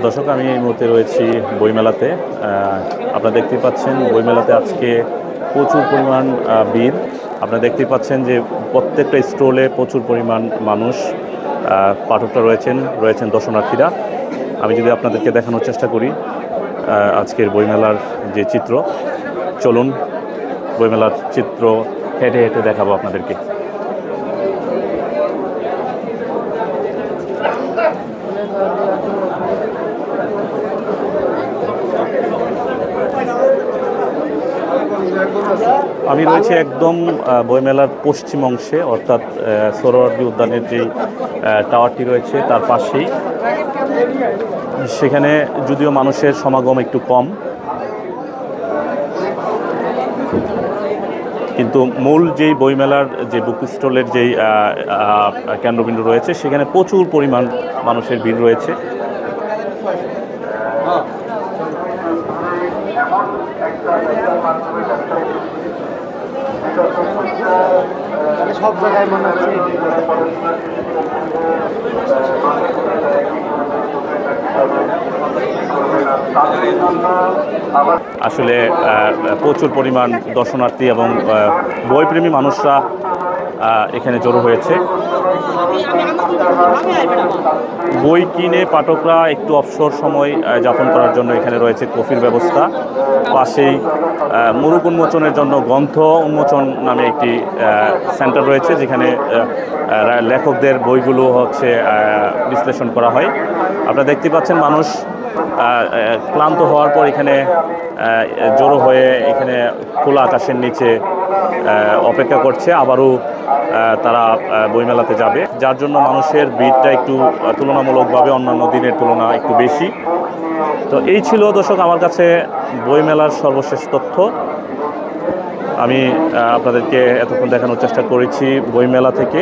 দর্শক, আমি এই মুহূর্তে রয়েছি বইমেলাতে। আপনারা দেখতেই পাচ্ছেন বইমেলাতে আজকে প্রচুর পরিমাণ ভিড়। আপনারা দেখতেই পাচ্ছেন যে প্রত্যেকটা স্টলে প্রচুর পরিমাণ মানুষ, পাঠকরা রয়েছেন দর্শনার্থীরা। আমি যদি আপনাদেরকে দেখানোর চেষ্টা করি আজকের বইমেলার যে চিত্র, চলুন বইমেলার চিত্র হেঁটে হেঁটে দেখাবো আপনাদেরকে। আমি রয়েছি একদম বইমেলার পশ্চিম অংশে, অর্থাৎ সোহরাওয়ার্দী উদ্যানের যেই টাওয়ারটি রয়েছে তার পাশেই। সেখানে যদিও মানুষের সমাগম একটু কম, কিন্তু মূল যেই বইমেলার যে বুক স্টলের যেই কেন্দ্রবিন্দু রয়েছে সেখানে প্রচুর পরিমাণ মানুষের ভিড় রয়েছে। সব জায়গায় মনে হচ্ছে আসলে প্রচুর পরিমাণ দর্শনার্থী এবং বইপ্রেমী মানুষরা এখানে জড়ো হয়েছে। বই কিনে পাঠকরা একটু অবসর সময় যাপন করার জন্য এখানে রয়েছে কফির ব্যবস্থা। পাশেই মুরুক উন্মোচনের জন্য গ্রন্থ উন্মোচন নামে একটি সেন্টার রয়েছে, যেখানে লেখকদের বইগুলো বিশ্লেষণ করা হয়। আপনারা দেখতে পাচ্ছেন মানুষ ক্লান্ত হওয়ার পর এখানে জড়ো হয়ে এখানে খোলা আকাশের নিচে অপেক্ষা করছে, আবারও তারা বইমেলাতে যাবে, যার জন্য মানুষের ভিড়টা একটু তুলনামূলকভাবে অন্যান্য দিনের তুলনা একটু বেশি। তো এই ছিল দর্শক আমার কাছে বইমেলার সর্বশেষ তথ্য। আমি আপনাদেরকে এতক্ষণ দেখানোর চেষ্টা করেছি বইমেলা থেকে।